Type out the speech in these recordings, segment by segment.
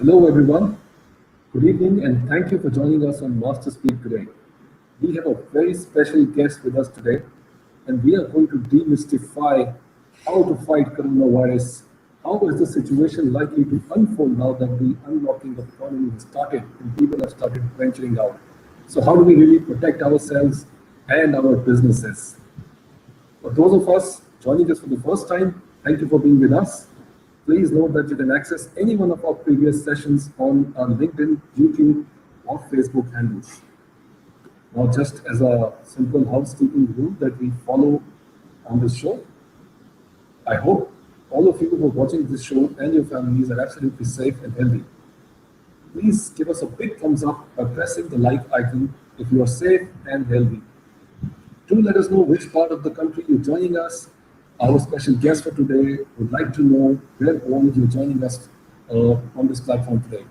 Hello everyone, good evening and thank you for joining us on Master Speak today. We have a very special guest with us today and we are going to demystify how to fight coronavirus. How is the situation likely to unfold now that the unlocking of the economy has started and people have started venturing out? So how do we really protect ourselves and our businesses? For those of us joining us for the first time, thank you for being with us. Please note that you can access any one of our previous sessions on our LinkedIn, YouTube, or Facebook handles. Now, just as a simple housekeeping rule that we follow on this show, I hope all of you who are watching this show and your families are absolutely safe and healthy. Please give us a big thumbs up by pressing the like icon if you are safe and healthy. Do let us know which part of the country you're joining us. Our special guest for today would like to know where all you're joining us on this platform today.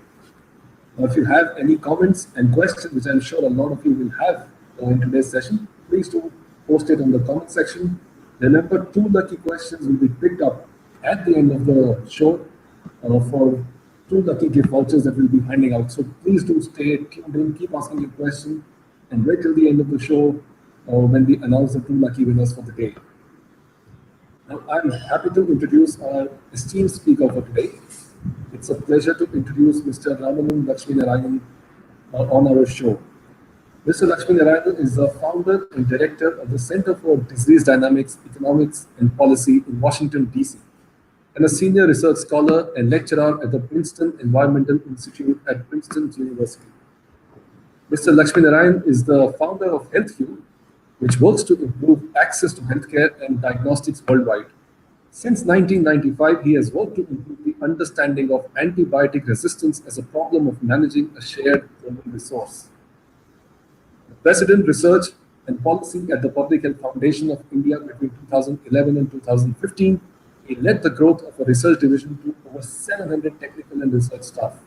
Now, if you have any comments and questions, which I'm sure a lot of you will have in today's session, please do post it on the comment section. Remember, 2 lucky questions will be picked up at the end of the show for 2 lucky gift vouchers that we'll be handing out. So please do stay tuned in, keep asking your question, and wait till the end of the show when we announce the 2 lucky winners for the day. Now, I'm happy to introduce our esteemed speaker for today. It's a pleasure to introduce Mr. Ramanan Laxminarayan on our show. Mr. Laxminarayan is the founder and director of the Center for Disease Dynamics, Economics, and Policy in Washington, D.C., and a senior research scholar and lecturer at the Princeton Environmental Institute at Princeton University. Mr. Laxminarayan is the founder of 𝐷𝐞𝐚𝐥𝐢𝐧𝐚, which works to improve access to healthcare and diagnostics worldwide. Since 1995, he has worked to improve the understanding of antibiotic resistance as a problem of managing a shared global resource. President Research and Policy at the Public Health Foundation of India between 2011 and 2015, he led the growth of a research division to over 700 technical and research staff.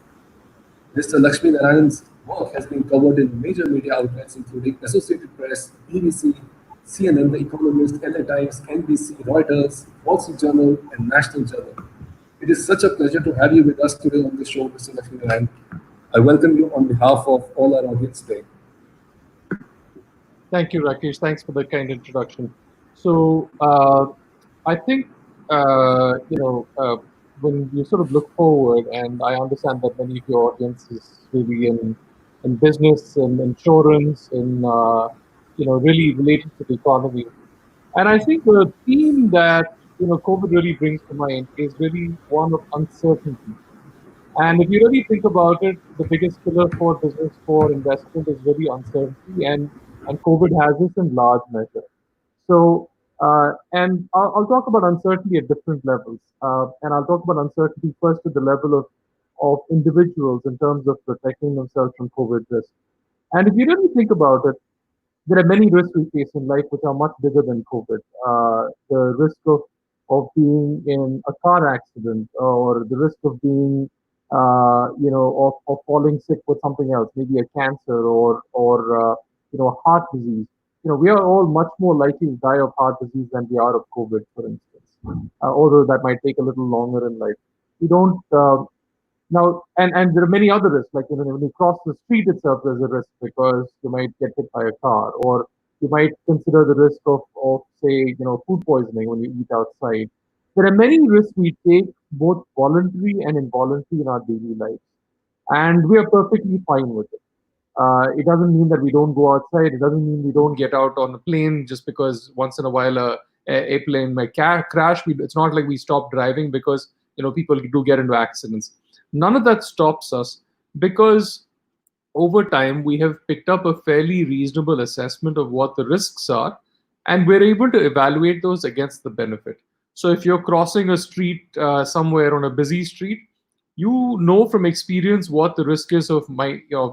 Mr. Laxminarayan's work has been covered in major media outlets including Associated Press, BBC, CNN, The Economist, LA Times, NBC, Reuters, Wall Street Journal, and National Journal. It is such a pleasure to have you with us today on the show, Mr. Laxminarayan. I welcome you on behalf of all our audience today. Thank you, Rakesh. Thanks for the kind introduction. So I think, when you sort of look forward, and I understand that many of your audience is maybe in business and insurance and really related to the economy. And I think the theme that COVID really brings to mind is really one of uncertainty. And if you really think about it, the biggest killer for business, for investment is really uncertainty, and COVID has this in large measure. So, and I'll talk about uncertainty at different levels. And I'll talk about uncertainty first at the level of individuals in terms of protecting themselves from COVID risk. And if you really think about it, there are many risks we face in life which are much bigger than COVID. The risk of being in a car accident, or the risk of being, of falling sick with something else, maybe a cancer or a heart disease. We are all much more likely to die of heart disease than we are of COVID, for instance. Although that might take a little longer in life. We don't now, and there are many other risks, like when you cross the street itself, there's a risk because you might get hit by a car, or you might consider the risk of say, food poisoning when you eat outside. There are many risks we take, both voluntary and involuntary, in our daily lives, and we are perfectly fine with it. It doesn't mean that we don't go outside. It doesn't mean we don't get out on a plane just because once in a while a plane might crash. It's not like we stop driving because people do get into accidents. None of that stops us because over time we have picked up a fairly reasonable assessment of what the risks are, and we're able to evaluate those against the benefit. So if you're crossing a street somewhere on a busy street, you know from experience what the risk is of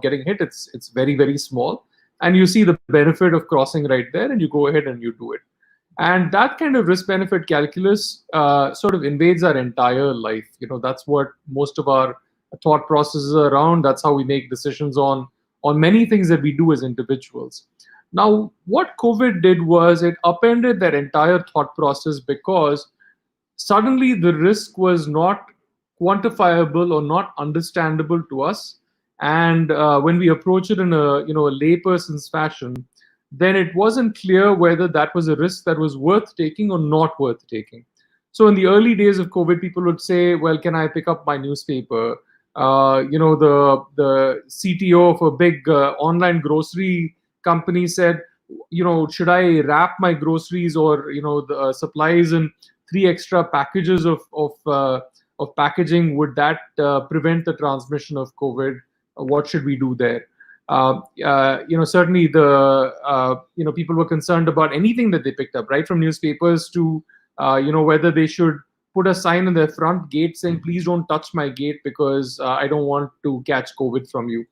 getting hit. It's very, very small, and you see the benefit of crossing right there, and you go ahead and you do it. And that kind of risk-benefit calculus sort of invades our entire life. That's what most of our thought processes are around. That's how we make decisions on many things that we do as individuals. Now, what COVID did was it upended that entire thought process because suddenly the risk was not quantifiable or not understandable to us. And when we approach it in a layperson's fashion, then it wasn't clear whether that was a risk that was worth taking or not worth taking. So in the early days of COVID, people would say, "Well, can I pick up my newspaper?" The CTO of a big online grocery company said, "Should I wrap my groceries or the supplies in 3 extra packages of packaging? Would that prevent the transmission of COVID? What should we do there?" Certainly people were concerned about anything that they picked up, right from newspapers to whether they should put a sign in their front gate saying, "Please don't touch my gate because I don't want to catch COVID from you."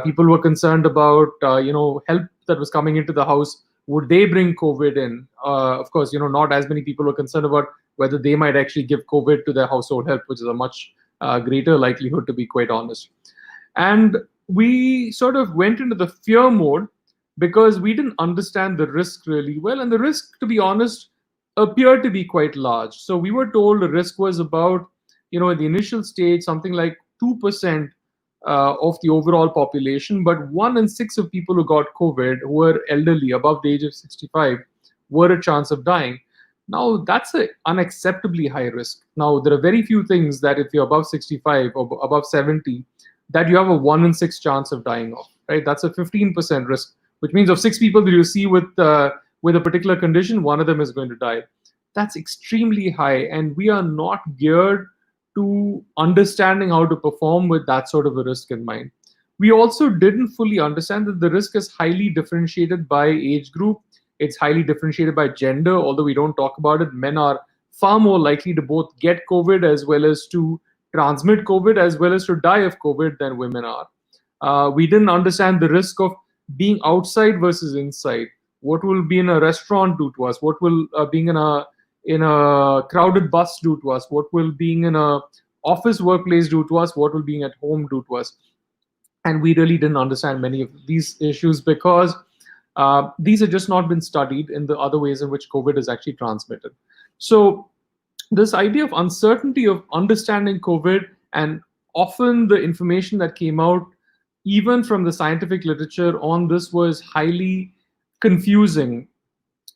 People were concerned about help that was coming into the house. Would they bring COVID in? Of course, not as many people were concerned about whether they might actually give COVID to their household help, which is a much greater likelihood, to be quite honest. And we sort of went into the fear mode because we didn't understand the risk really well. And the risk, to be honest, appeared to be quite large. So we were told the risk was about, in the initial stage, something like 2% of the overall population, but 1 in 6 of people who got COVID, who were elderly, above the age of 65, were a chance of dying. Now, that's an unacceptably high risk. Now, there are very few things that if you're above 65 or above 70, that you have a 1 in 6 chance of dying of, right? That's a 15% risk, which means of 6 people that you see with a particular condition, 1 of them is going to die. That's extremely high, and we are not geared to understanding how to perform with that sort of a risk in mind. We also didn't fully understand that the risk is highly differentiated by age group. It's highly differentiated by gender, although we don't talk about it. Men are far more likely to both get COVID as well as to transmit COVID as well as to die of COVID than women are. We didn't understand the risk of being outside versus inside. What will being in a restaurant do to us? What will being in a crowded bus do to us? What will being in a office workplace do to us? What will being at home do to us? And we really didn't understand many of these issues because these have just not been studied in the other ways in which COVID is actually transmitted. So this idea of uncertainty of understanding COVID, and often the information that came out, even from the scientific literature on this, was highly confusing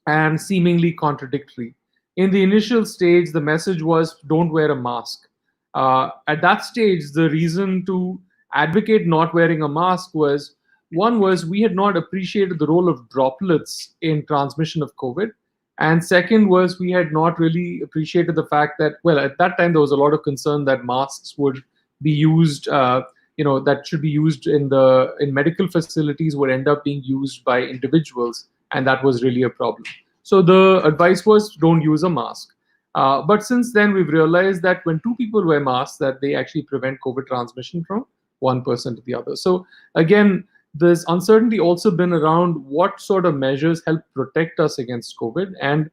and seemingly contradictory. In the initial stage, the message was don't wear a mask. At that stage, the reason to advocate not wearing a mask was, one was we had not appreciated the role of droplets in transmission of COVID. And second was we had not really appreciated the fact that, well, at that time, there was a lot of concern that masks would be used, that should be used in medical facilities would end up being used by individuals. And that was really a problem. So the advice was don't use a mask. But since then, we've realized that when 2 people wear masks, that they actually prevent COVID transmission from one person to the other. So again, there's uncertainty also been around what sort of measures help protect us against COVID. And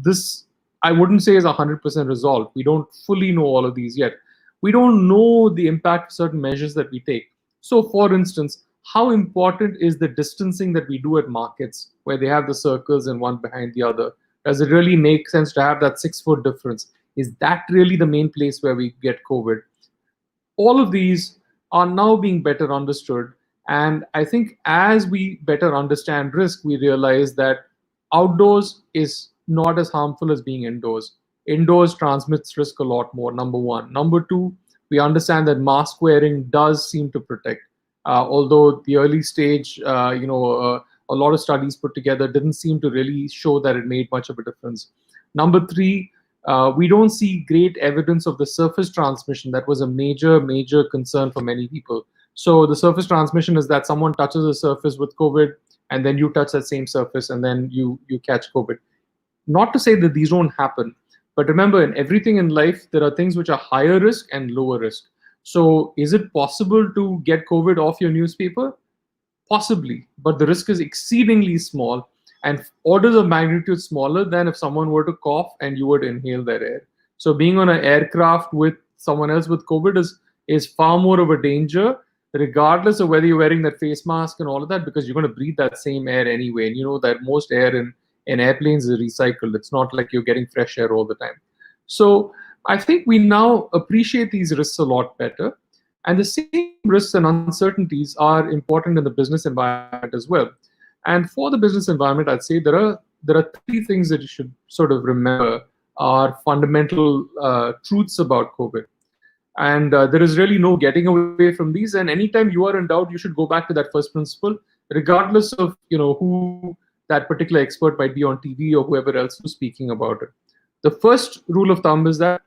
this, I wouldn't say is 100% resolved. We don't fully know all of these yet. We don't know the impact of certain measures that we take. So for instance, how important is the distancing that we do at markets where they have the circles and one behind the other? Does it really make sense to have that 6-foot difference? Is that really the main place where we get COVID? All of these are now being better understood. And I think as we better understand risk, we realize that outdoors is not as harmful as being indoors. Indoors transmits risk a lot more, number one. Number two, we understand that mask wearing does seem to protect. Although the early stage, a lot of studies put together didn't seem to really show that it made much of a difference. Number three, we don't see great evidence of the surface transmission. That was a major, major concern for many people. So the surface transmission is that someone touches a surface with COVID, and then you touch that same surface, and then you catch COVID. Not to say that these don't happen, but remember, in everything in life, there are things which are higher risk and lower risk. So is it possible to get COVID off your newspaper? Possibly, but the risk is exceedingly small and orders of magnitude smaller than if someone were to cough and you were to inhale their air. So being on an aircraft with someone else with COVID is far more of a danger, regardless of whether you're wearing that face mask and all of that, because you're going to breathe that same air anyway. And you know that most air in airplanes is recycled. It's not like you're getting fresh air all the time. So I think we now appreciate these risks a lot better. And the same risks and uncertainties are important in the business environment as well. And for the business environment, I'd say there are three things that you should sort of remember are fundamental truths about COVID. And there is really no getting away from these. And anytime you are in doubt, you should go back to that first principle, regardless of who that particular expert might be on TV or whoever else who's speaking about it. The first rule of thumb is that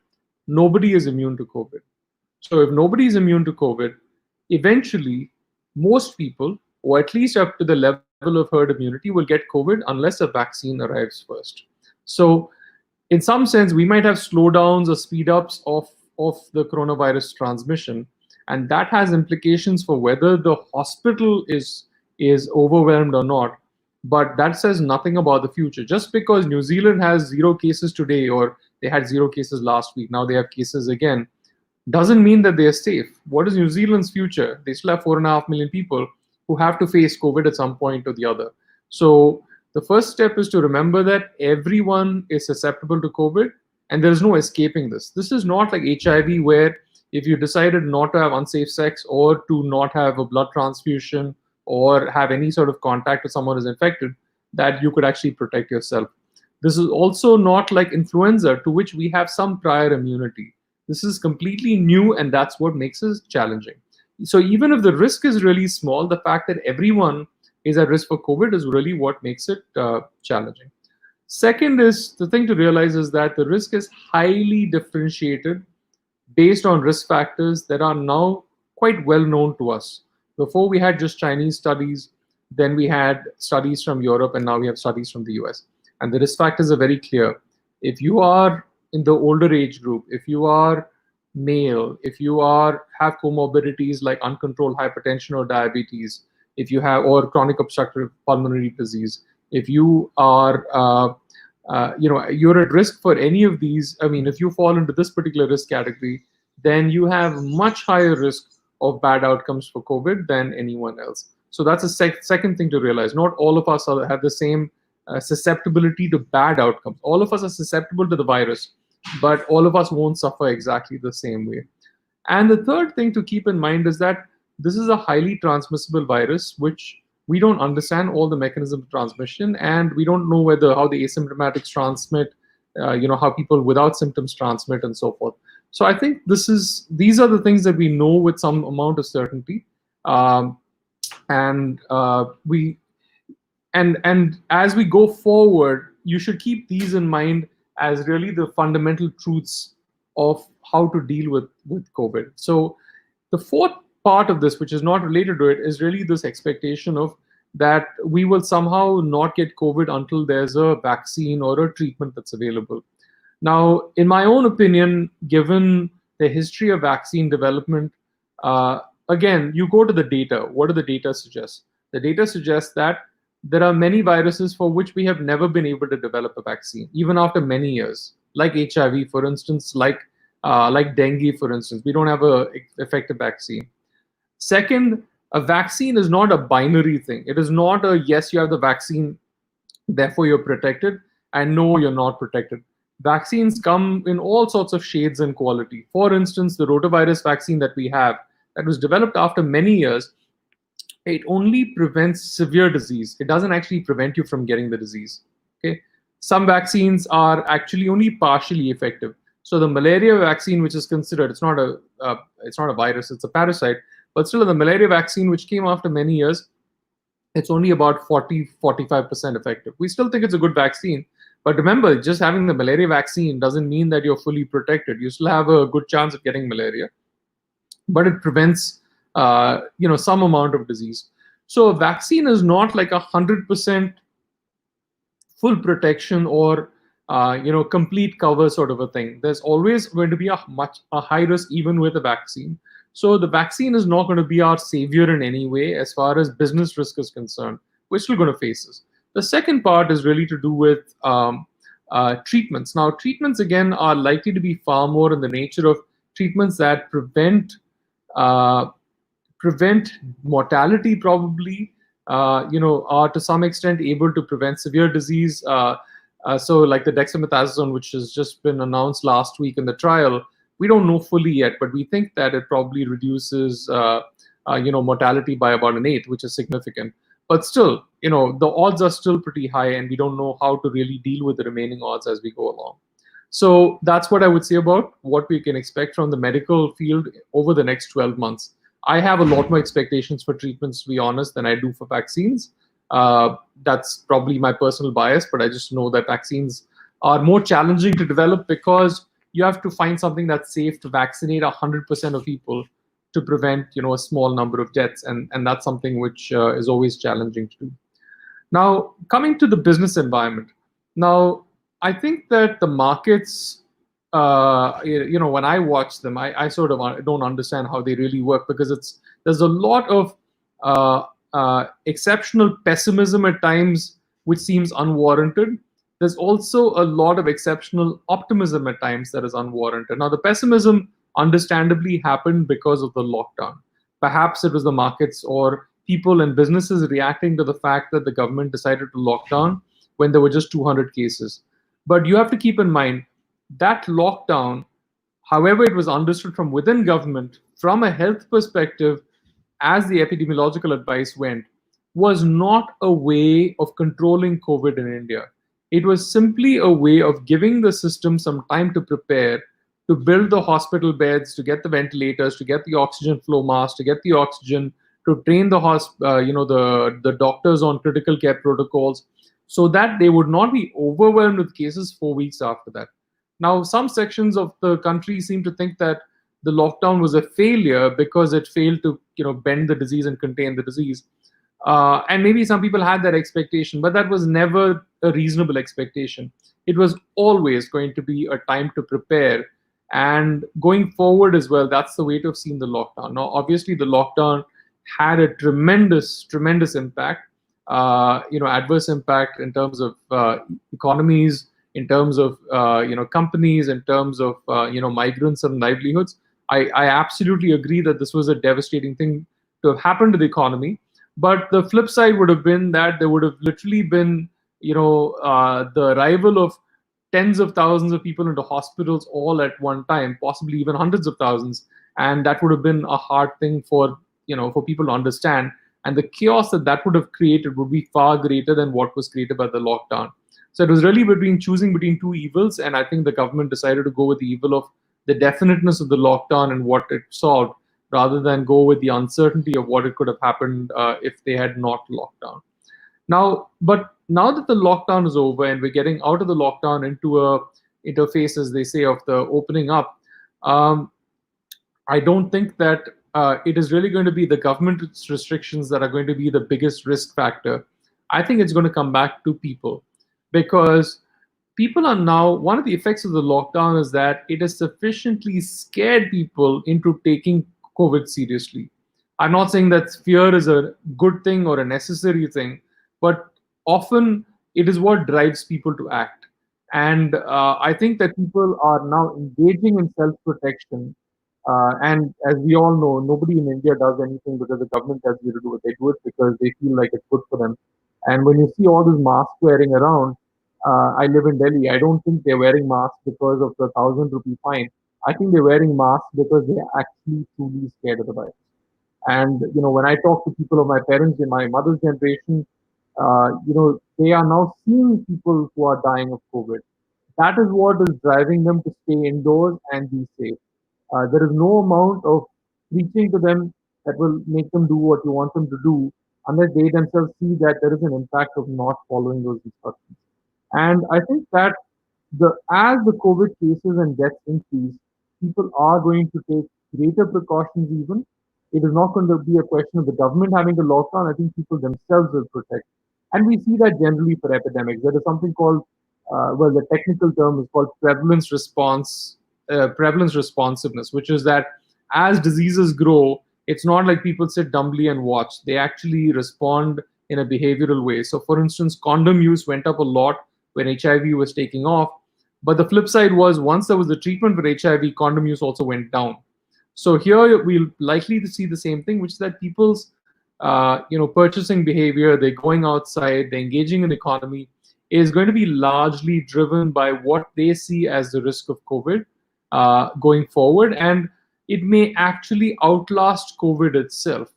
nobody is immune to COVID. So if nobody is immune to COVID, eventually most people, or at least up to the level of herd immunity, will get COVID unless a vaccine arrives first. So in some sense, we might have slowdowns or speed ups of the coronavirus transmission, and that has implications for whether the hospital is overwhelmed or not. But that says nothing about the future. Just because New Zealand has 0 cases today, or they had 0 cases last week, now they have cases again, doesn't mean that they are safe. What is New Zealand's future? They still have 4.5 million people who have to face COVID at some point or the other. So the first step is to remember that everyone is susceptible to COVID, and there is no escaping this. This is not like HIV, where if you decided not to have unsafe sex or to not have a blood transfusion or have any sort of contact with someone who's infected, that you could actually protect yourself. This is also not like influenza, to which we have some prior immunity. This is completely new, and that's what makes it challenging. So even if the risk is really small, the fact that everyone is at risk for COVID is really what makes it challenging. Second is, the thing to realize is that the risk is highly differentiated based on risk factors that are now quite well known to us. Before we had just Chinese studies, then we had studies from Europe, and now we have studies from the US. And the risk factors are very clear. If you are in the older age group, if you are male, if you have comorbidities like uncontrolled hypertension or diabetes, if you have, or chronic obstructive pulmonary disease, if you are you're at risk for any of these, I mean, if you fall into this particular risk category, then you have much higher risk of bad outcomes for COVID than anyone else. So that's a second thing to realize. Not all of us have the same susceptibility to bad outcomes. All of us are susceptible to the virus, but all of us won't suffer exactly the same way. And the third thing to keep in mind is that this is a highly transmissible virus, which we don't understand all the mechanism of transmission, and we don't know how the asymptomatics transmit, how people without symptoms transmit, and so forth. So I think these are the things that we know with some amount of certainty, and as we go forward, you should keep these in mind as really the fundamental truths of how to deal with COVID. So the fourth part of this, which is not related to it, is really this expectation of that we will somehow not get COVID until there's a vaccine or a treatment that's available. Now, in my own opinion, given the history of vaccine development, again, you go to the data. What do the data suggest? The data suggests that there are many viruses for which we have never been able to develop a vaccine, even after many years, like HIV, for instance, like dengue, for instance. We don't have an effective vaccine. Second, a vaccine is not a binary thing. It is not a yes, you have the vaccine, therefore you're protected, and no, you're not protected. Vaccines come in all sorts of shades and quality. For instance, the rotavirus vaccine that we have, that was developed after many years, it only prevents severe disease. It doesn't actually prevent you from getting the disease. Okay, some vaccines are actually only partially effective. So the malaria vaccine, which is considered, it's not a virus, it's a parasite, but still the malaria vaccine, which came after many years, it's only about 40-45% effective. We still think it's a good vaccine, but remember, just having the malaria vaccine doesn't mean that you're fully protected. You still have a good chance of getting malaria, but it prevents some amount of disease. So a vaccine is not like 100% full protection or complete cover sort of a thing. There's always going to be a high risk even with a vaccine. So the vaccine is not going to be our savior in any way as far as business risk is concerned. We're still going to face this. The second part is really to do with treatments. Now, treatments again are likely to be far more in the nature of treatments that prevent mortality, probably, are to some extent able to prevent severe disease, So like the dexamethasone, which has just been announced last week in the trial, we don't know fully yet, but we think that it probably reduces mortality by about an eighth, which is significant. But still, the odds are still pretty high, and we don't know how to really deal with the remaining odds as we go along. So that's what I would say about what we can expect from the medical field over the next 12 months. I have a lot more expectations for treatments, to be honest, than I do for vaccines. That's probably my personal bias, but I just know that vaccines are more challenging to develop because you have to find something that's safe to vaccinate 100% of people to prevent, a small number of deaths, and that's something which is always challenging to do. Now, coming to the business environment. Now, I think that the markets, when I watch them, I sort of don't understand how they really work, because there's a lot of exceptional pessimism at times, which seems unwarranted. There's also a lot of exceptional optimism at times that is unwarranted. Now, the pessimism understandably happened because of the lockdown. Perhaps it was the markets or people and businesses reacting to the fact that the government decided to lock down when there were just 200 cases. But you have to keep in mind that lockdown, however it was understood from within government, from a health perspective, as the epidemiological advice went, was not a way of controlling COVID in India. It was simply a way of giving the system some time to prepare, to build the hospital beds, to get the ventilators, to get the oxygen flow masks, to get the oxygen, to train the doctors on critical care protocols, so that they would not be overwhelmed with cases 4 weeks after that. Now, some sections of the country seem to think that the lockdown was a failure because it failed to bend the disease and contain the disease. And maybe some people had that expectation, but that was never a reasonable expectation. It was always going to be a time to prepare. And going forward as well, that's the way to have seen the lockdown. Now, obviously, the lockdown had a tremendous, tremendous impact, adverse impact in terms of economies, in terms of companies, in terms of migrants and livelihoods. I absolutely agree that this was a devastating thing to have happened to the economy. But the flip side would have been that there would have literally been, the arrival of tens of thousands of people into hospitals all at one time, possibly even hundreds of thousands, and that would have been a hard thing for people to understand. And the chaos that would have created would be far greater than what was created by the lockdown. So it was really choosing between two evils, and I think the government decided to go with the evil of the definiteness of the lockdown and what it solved, rather than go with the uncertainty of what it could have happened if they had not locked down. But now that the lockdown is over and we're getting out of the lockdown into a interface, as they say, of the opening up, I don't think that it is really going to be the government restrictions that are going to be the biggest risk factor. I think it's going to come back to people, because people are now, one of the effects of the lockdown is that it has sufficiently scared people into taking COVID seriously. I'm not saying that fear is a good thing or a necessary thing, but often it is what drives people to act. And I think that people are now engaging in self-protection. And as we all know, nobody in India does anything because the government tells you to do it. They do it because they feel like it's good for them. And when you see all this mask wearing around, I live in Delhi. I don't think they're wearing masks because of the 1,000 rupee fine. I think they're wearing masks because they're actually truly scared of the virus. And when I talk to people of my parents in my mother's generation, they are now seeing people who are dying of COVID. That is what is driving them to stay indoors and be safe. There is no amount of preaching to them that will make them do what you want them to do, unless they themselves see that there is an impact of not following those instructions. And I think that as the COVID cases and deaths increase, people are going to take greater precautions even. It is not going to be a question of the government having a lockdown. I think people themselves will protect. And we see that generally for epidemics. There is something called, the technical term is called prevalence responsiveness, which is that as diseases grow, it's not like people sit dumbly and watch. They actually respond in a behavioral way. So, for instance, condom use went up a lot when HIV was taking off. But the flip side was, once there was a treatment for HIV, condom use also went down. So here we'll likely to see the same thing, which is that people's purchasing behavior, they're going outside, they're engaging in the economy, is going to be largely driven by what they see as the risk of COVID going forward, and it may actually outlast COVID itself.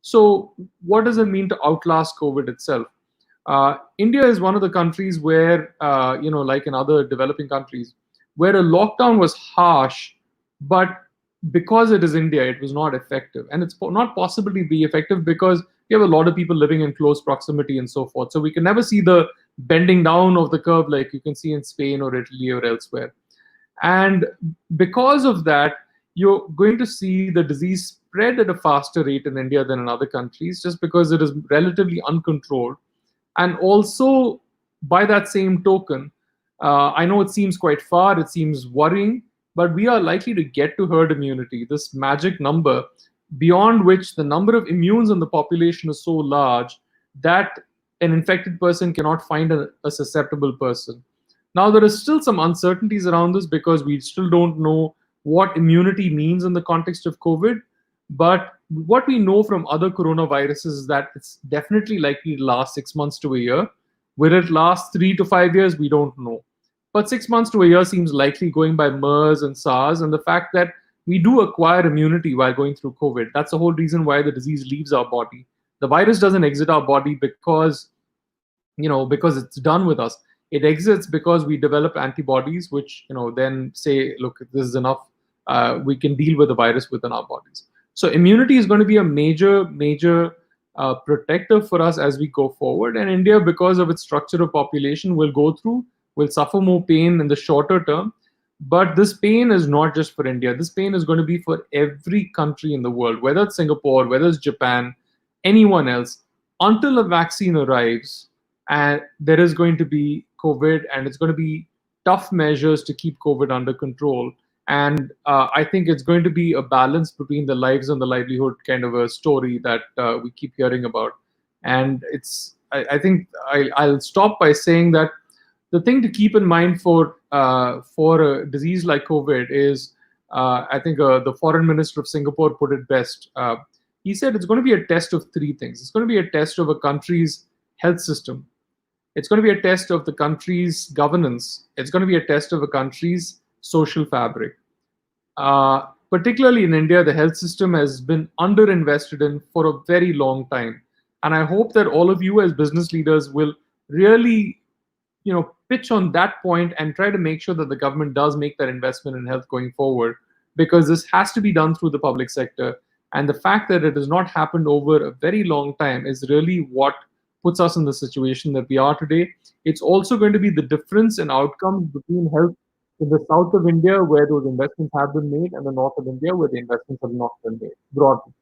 So, what does it mean to outlast COVID itself? India is one of the countries where, like in other developing countries, where a lockdown was harsh, but because it is India, it was not effective. And it's not possible to be effective because you have a lot of people living in close proximity and so forth. So we can never see the bending down of the curve like you can see in Spain or Italy or elsewhere. And because of that, you're going to see the disease spread at a faster rate in India than in other countries, just because it is relatively uncontrolled. And also, by that same token, I know it seems quite far, it seems worrying, but we are likely to get to herd immunity, this magic number beyond which the number of immunes in the population is so large that an infected person cannot find a susceptible person. Now, there is still some uncertainties around this because we still don't know what immunity means in the context of COVID. But what we know from other coronaviruses is that it's definitely likely to last 6 months to a year. Will it last 3 to 5 years? We don't know. But 6 months to a year seems likely going by MERS and SARS, and the fact that we do acquire immunity while going through COVID. That's the whole reason why the disease leaves our body. The virus doesn't exit our body because it's done with us. It exits because we develop antibodies, which then say, look, this is enough. We can deal with the virus within our bodies. So immunity is going to be a major protector for us as we go forward. And India, because of its structure of population, will suffer more pain in the shorter term. But this pain is not just for India. This pain is going to be for every country in the world, whether it's Singapore, whether it's Japan, anyone else, until a vaccine arrives. And there is going to be COVID, and it's going to be tough measures to keep COVID under control. And I think it's going to be a balance between the lives and the livelihood kind of a story that we keep hearing about. And I think I'll stop by saying that the thing to keep in mind for a disease like COVID is, I think the foreign minister of Singapore put it best. He said it's going to be a test of three things. It's going to be a test of a country's health system. It's going to be a test of the country's governance. It's going to be a test of a country's social fabric. Particularly in India, the health system has been underinvested in for a very long time. And I hope that all of you as business leaders will really, pitch on that point and try to make sure that the government does make that investment in health going forward, because this has to be done through the public sector. And the fact that it has not happened over a very long time is really what puts us in the situation that we are today. It's also going to be the difference in outcomes between health in the south of India, where those investments have been made, and the north of India, where the investments have not been made, broadly.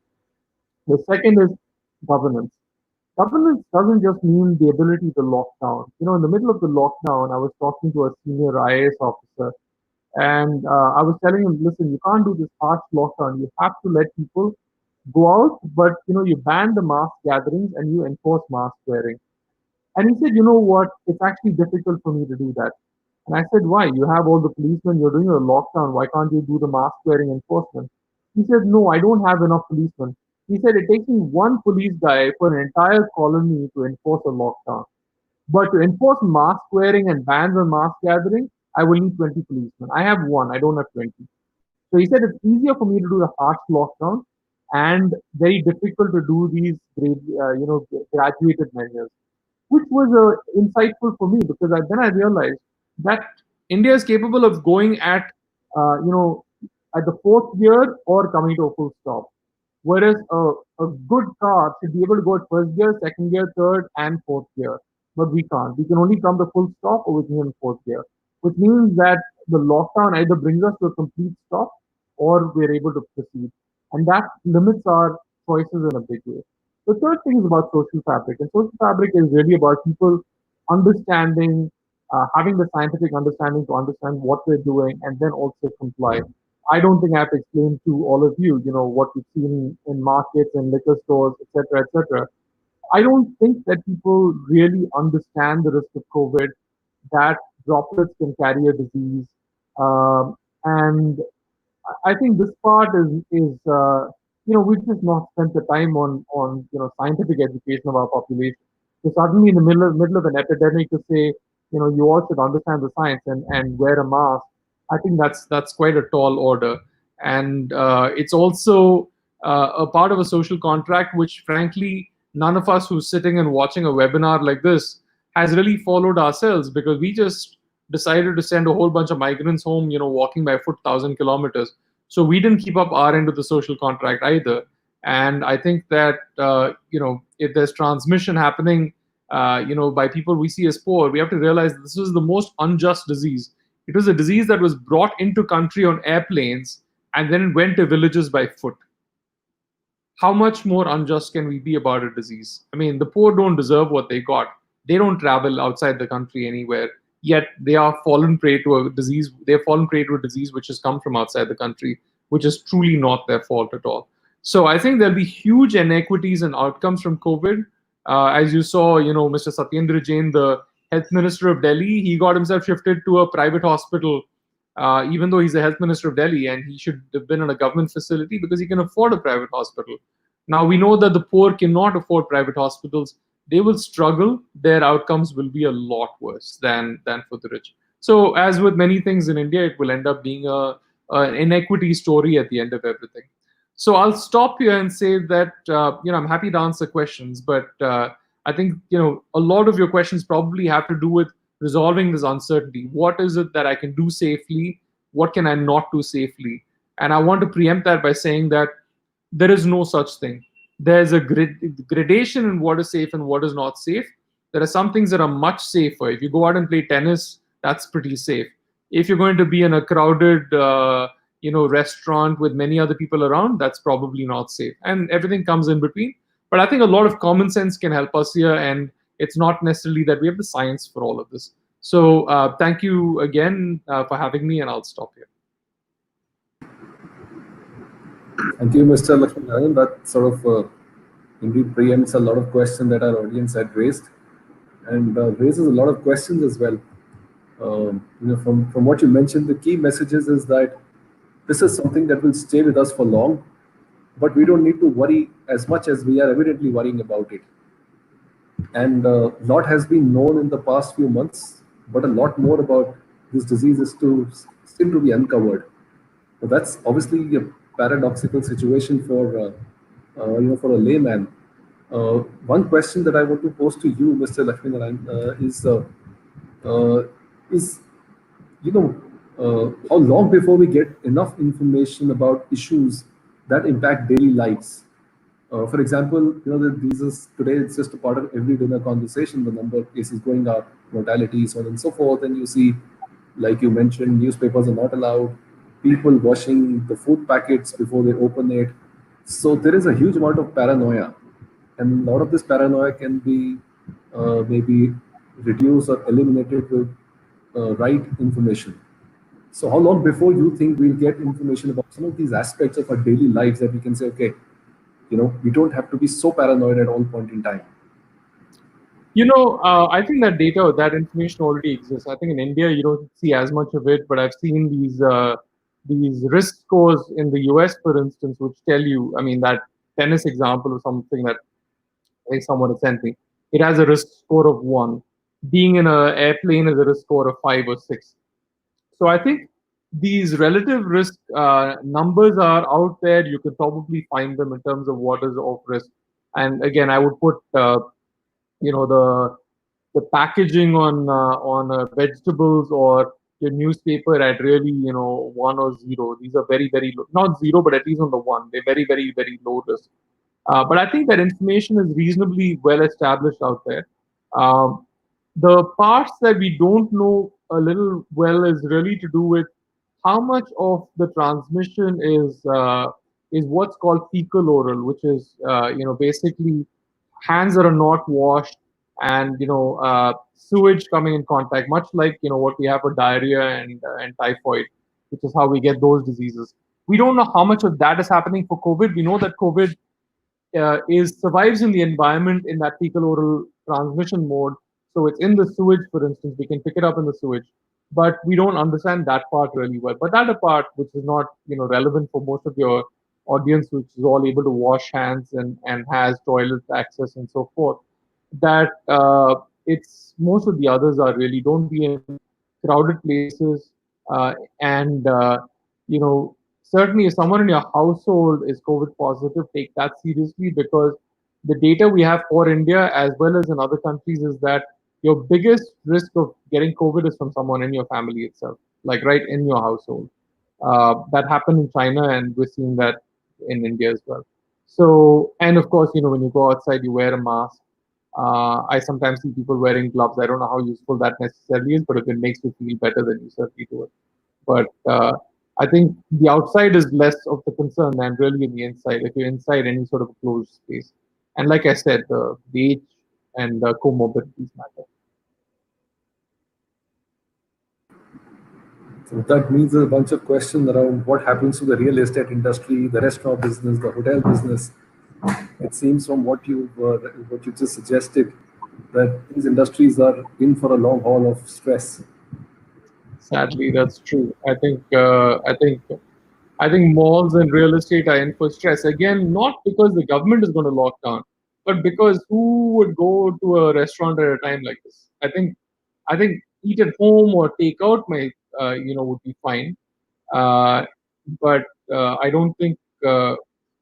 The second is governance. Governance doesn't just mean the ability to lock down. In the middle of the lockdown, I was talking to a senior IAS officer, and I was telling him, listen, you can't do this harsh lockdown. You have to let people go out, but you ban the mass gatherings and you enforce mask wearing. And he said, you know what? It's actually difficult for me to do that. And I said, why? You have all the policemen, you're doing a lockdown. Why can't you do the mask wearing enforcement? He said, no, I don't have enough policemen. He said, it takes me one police guy for an entire colony to enforce a lockdown. But to enforce mask wearing and bans on mask gathering, I will need 20 policemen. I have one, I don't have 20. So he said, it's easier for me to do the harsh lockdown and very difficult to do these graduated measures, which was insightful for me, because then I realized that India is capable of going at the fourth gear or coming to a full stop. Whereas a good car should be able to go at first gear, second gear, third, and fourth gear. But we can't. We can only come to full stop or we can in fourth gear, which means that the lockdown either brings us to a complete stop or we're able to proceed. And that limits our choices in a big way. The third thing is about social fabric. And social fabric is really about people understanding, having the scientific understanding to understand what they're doing and then also comply. I don't think I have to explain to all of you, what we've seen in markets and liquor stores, etc., etc. I don't think that people really understand the risk of COVID, that droplets can carry a disease, and I think this part is we've just not spent the time on scientific education of our population. So suddenly in the middle of an epidemic to say you all should understand the science and wear a mask. I think that's quite a tall order, and it's also a part of a social contract, which frankly none of us who's sitting and watching a webinar like this has really followed ourselves, because we just decided to send a whole bunch of migrants home, walking by foot 1,000 kilometers. So we didn't keep up our end of the social contract either. And I think that if there's transmission happening, by people we see as poor, we have to realize that this is the most unjust disease. It was a disease that was brought into country on airplanes and then went to villages by foot. How much more unjust can we be about a disease? I mean, the poor don't deserve what they got. They don't travel outside the country anywhere, yet they are fallen prey to a disease. They're fallen prey to a disease which has come from outside the country, which is truly not their fault at all. So I think there'll be huge inequities and outcomes from COVID. As you saw, Mr. Satyendra Jain, the health minister of Delhi, he got himself shifted to a private hospital, even though he's the health minister of Delhi, and he should have been in a government facility because he can afford a private hospital. Now we know that the poor cannot afford private hospitals. They will struggle. Their outcomes will be a lot worse than for the rich. So as with many things in India, it will end up being an inequity story at the end of everything. So I'll stop here and say that I'm happy to answer questions, but I think a lot of your questions probably have to do with resolving this uncertainty. What is it that I can do safely? What can I not do safely? And I want to preempt that by saying that there is no such thing. There's a gradation in what is safe and what is not safe. There are some things that are much safer. If you go out and play tennis, that's pretty safe. If you're going to be in a crowded restaurant with many other people around, that's probably not safe. And everything comes in between. But I think a lot of common sense can help us here, and it's not necessarily that we have the science for all of this. So thank you again for having me, and I'll stop here. Thank you, Mr. Laxminarayan. That sort of indeed preempts a lot of questions that our audience had raised, and raises a lot of questions as well. From what you mentioned, the key messages is that this is something that will stay with us for long, but we don't need to worry as much as we are evidently worrying about it. And a lot has been known in the past few months, but a lot more about this disease is still to be uncovered. So that's obviously a paradoxical situation for for a layman. One question that I want to pose to you, Mr. Laxminarayan, is how long before we get enough information about issues that impact daily lives? For example, today it's just a part of every dinner conversation. The number of cases going up, mortality, so on and so forth, and you see, like you mentioned, newspapers are not allowed. People washing the food packets before they open it. So there is a huge amount of paranoia, and a lot of this paranoia can be maybe reduced or eliminated with right information. So how long before you think we'll get information about some of these aspects of our daily lives that we can say, okay, we don't have to be so paranoid at all point in time? I think that data, that information already exists. I think in India you don't see as much of it, but I've seen these risk scores in the US, for instance, which tell you, I mean, that tennis example of something that someone has sent me. It has a risk score of 1. Being in an airplane is a risk score of 5 or 6. So I think these relative risk numbers are out there. You could probably find them in terms of what is of risk. And again, I would put the packaging on vegetables or your newspaper at really 1 or 0. These are very, very low, not 0, but at least on the 1. They're very, very, very low risk. But I think that information is reasonably well established out there. The parts that we don't know a little well is really to do with how much of the transmission is what's called fecal oral, which is basically hands that are not washed and sewage coming in contact, much like what we have for diarrhea and typhoid, which is how we get those diseases. We don't know how much of that is happening for COVID. We know that COVID survives in the environment in that fecal oral transmission mode. So it's in the sewage, for instance. We can pick it up in the sewage, but we don't understand that part really well. But that part, which is not relevant for most of your audience, which is all able to wash hands and has toilet access and so forth, that it's most of the others are really don't be in crowded places, and certainly if someone in your household is COVID positive, take that seriously, because the data we have for India as well as in other countries is that your biggest risk of getting COVID is from someone in your family itself, like right in your household. That happened in China, and we're seeing that in India as well. So, and of course, when you go outside, you wear a mask. I sometimes see people wearing gloves. I don't know how useful that necessarily is, but if it makes you feel better, then you certainly do it. But I think the outside is less of the concern than really in the inside. If you're inside any sort of closed space, and like I said, the age and the comorbidities matter. So that means there's a bunch of questions around what happens to the real estate industry, the restaurant business, the hotel business. It seems from what you just suggested that these industries are in for a long haul of stress. Sadly, that's true. I think malls and real estate are in for stress again, not because the government is going to lock down, but because who would go to a restaurant at a time like this? I think eat at home or take out would be fine, uh, but I don't think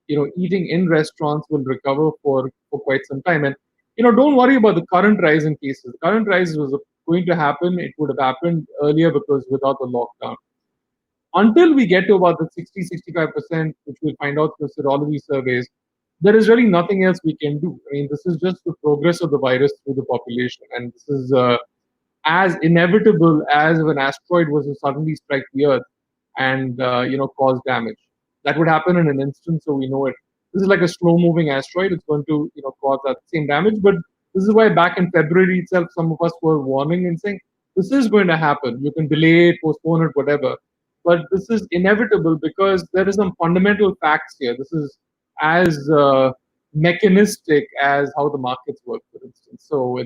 eating in restaurants will recover for quite some time. And don't worry about the current rise in cases. The current rise was going to happen. It would have happened earlier because without the lockdown, until we get to about the 60-65%, which we'll find out through serology surveys, there is really nothing else we can do. I mean, this is just the progress of the virus through the population, and this is as inevitable as if an asteroid was to suddenly strike the Earth and cause damage. That would happen in an instant, so we know it. This is like a slow-moving asteroid. It's going to cause that same damage. But this is why back in February itself, some of us were warning and saying this is going to happen. You can delay it, postpone it, whatever. But this is inevitable because there is some fundamental facts here. This is as mechanistic as how the markets work, for instance. So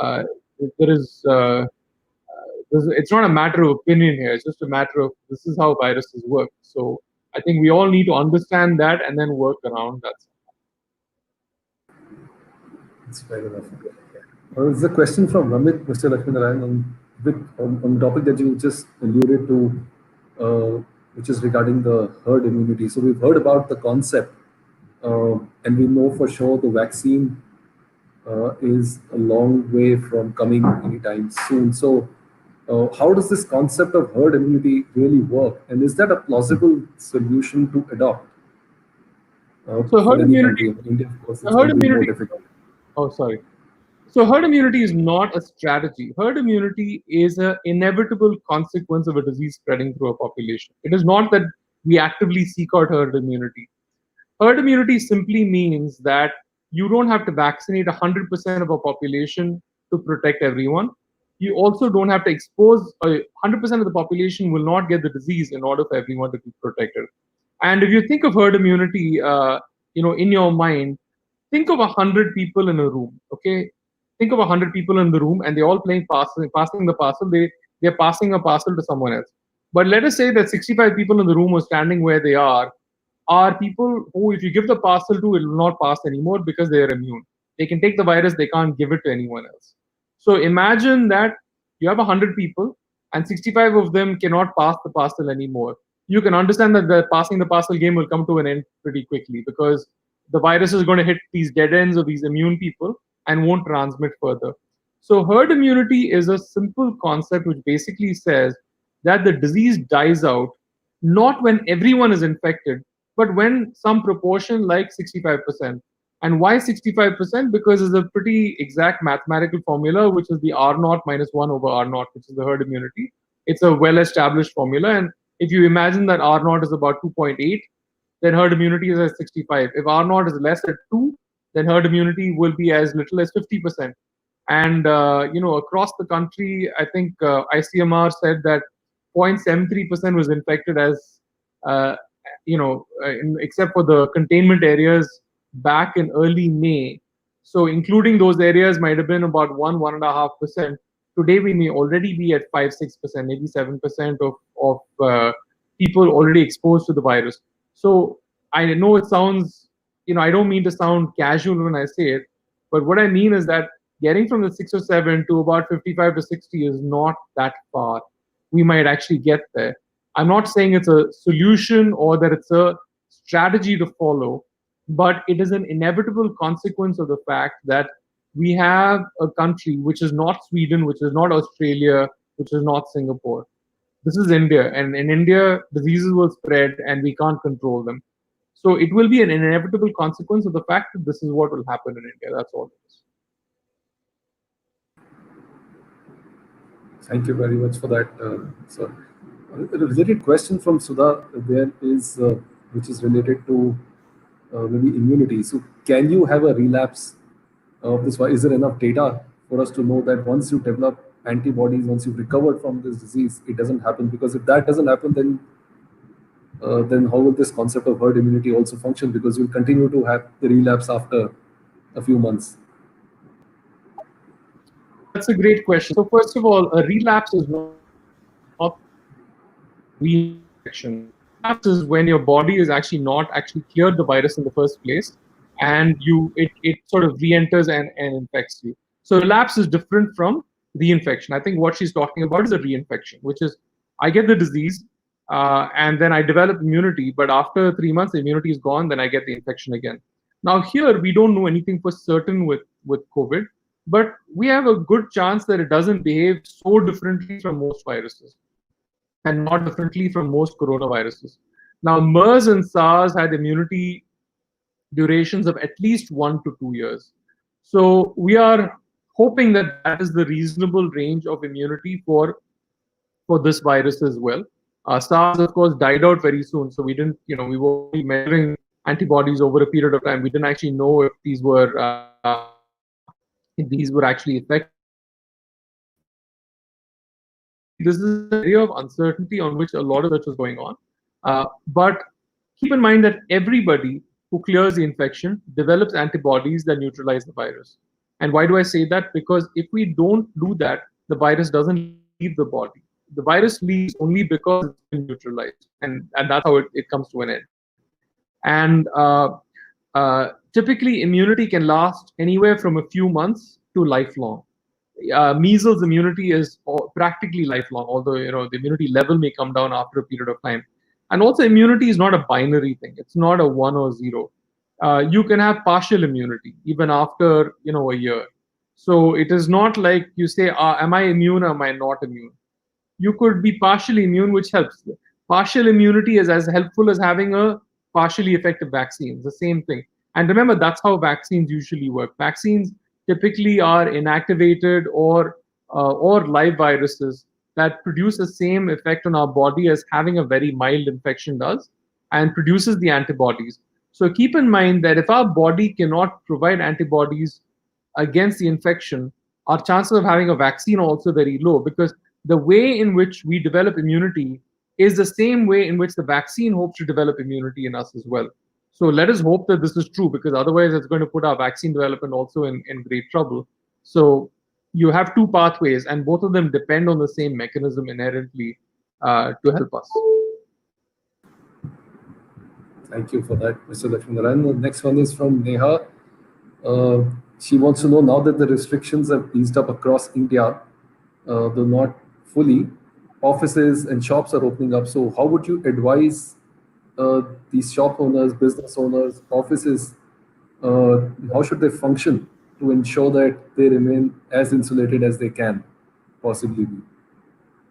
uh, there is it's not a matter of opinion here. It's just a matter of this is how viruses work. So I think we all need to understand that and then work around that. It's fair enough. There's a question from Ramit, Mr. Laxminarayan, on the topic that you just alluded to, which is regarding the herd immunity. So we've heard about the concept, and we know for sure the vaccine is a long way from coming anytime soon. So how does this concept of herd immunity really work? And is that a plausible solution to adopt So for herd any immunity, country? In India, of course, it's herd going to be more immunity. difficult. Oh, sorry. So herd immunity is not a strategy. Herd immunity is an inevitable consequence of a disease spreading through a population. It is not that we actively seek out herd immunity. Herd immunity simply means that you don't have to vaccinate 100% of a population to protect everyone. You also don't have to expose 100% of the population will not get the disease in order for everyone to be protected. And if you think of herd immunity, in your mind, think of 100 people in a room. Okay, think of 100 people in the room, and they're all playing passing the parcel. They're passing a parcel to someone else. But let us say that 65 people in the room are standing where they are people who, if you give the parcel to, it will not pass anymore because they are immune. They can take the virus, they can't give it to anyone else. So imagine that you have 100 people and 65 of them cannot pass the parcel anymore. You can understand that the passing the parcel game will come to an end pretty quickly because the virus is going to hit these dead ends of these immune people and won't transmit further. So herd immunity is a simple concept which basically says that the disease dies out not when everyone is infected, but when some proportion like 65%. And why 65%? Because it's a pretty exact mathematical formula, which is the R naught minus 1 over R naught, which is the herd immunity. It's a well established formula. And if you imagine that R naught is about 2.8, then herd immunity is at 65. If R naught is less than 2, then herd immunity will be as little as 50%. And across the country, I think ICMR said that 0.73% was infected as uh, except for the containment areas back in early May. So including those areas might have been about 1.5%. Today we may already be at 5-6%, maybe 7% of people already exposed to the virus. So I know it sounds, I don't mean to sound casual when I say it, but what I mean is that getting from the 6 or 7 to about 55 to 60 is not that far. We might actually get there. I'm not saying it's a solution or that it's a strategy to follow, but it is an inevitable consequence of the fact that we have a country which is not Sweden, which is not Australia, which is not Singapore. This is India, and in India, diseases will spread and we can't control them. So it will be an inevitable consequence of the fact that this is what will happen in India. That's all it is. Thank you very much for that. So, a related question from Sudha there is, which is related to maybe immunity. So, can you have a relapse of this? Is there enough data for us to know that once you develop antibodies, once you've recovered from this disease, it doesn't happen? Because if that doesn't happen, then how will this concept of herd immunity also function? Because you'll continue to have the relapse after a few months. That's a great question. So first of all, a relapse is not reinfection. Relapse is when your body is actually not actually cleared the virus in the first place, and it sort of re-enters and infects you. So relapse is different from reinfection. I think what she's talking about is a reinfection, which is I get the disease, and then I develop immunity, but after 3 months, the immunity is gone, then I get the infection again. Now here, we don't know anything for certain with COVID, but we have a good chance that it doesn't behave so differently from most viruses and not differently from most coronaviruses. Now, MERS and SARS had immunity durations of at least 1 to 2 years. So we are hoping that that is the reasonable range of immunity for this virus as well. SARS, of course, died out very soon, so we didn't, we were only measuring antibodies over a period of time. We didn't actually know if these were actually effective. This is an area of uncertainty on which a lot of research is going on. But keep in mind that everybody who clears the infection develops antibodies that neutralize the virus. And why do I say that? Because if we don't do that, the virus doesn't leave the body. The virus leaves only because it's been neutralized. And that's how it comes to an end. And typically, immunity can last anywhere from a few months to lifelong. Measles immunity is practically lifelong, although the immunity level may come down after a period of time. And also, immunity is not a binary thing; it's not a 1 or 0. You can have partial immunity even after a year. So it is not like you say, "Am I immune or am I not immune?" You could be partially immune, which helps. Partial immunity is as helpful as having a partially effective vaccine. It's the same thing. And remember, that's how vaccines usually work. Vaccines typically are inactivated or live viruses that produce the same effect on our body as having a very mild infection does, and produces the antibodies. So keep in mind that if our body cannot provide antibodies against the infection, our chances of having a vaccine are also very low, because the way in which we develop immunity is the same way in which the vaccine hopes to develop immunity in us as well. So let us hope that this is true, because otherwise it's going to put our vaccine development also in great trouble. So you have two pathways, and both of them depend on the same mechanism inherently to help us. Thank you for that, Mr. Laxminarayan. The next one is from Neha. She wants to know, now that the restrictions have eased up across India, though not fully, offices and shops are opening up. So how would you advise these shop owners, business owners, offices, how should they function to ensure that they remain as insulated as they can possibly be?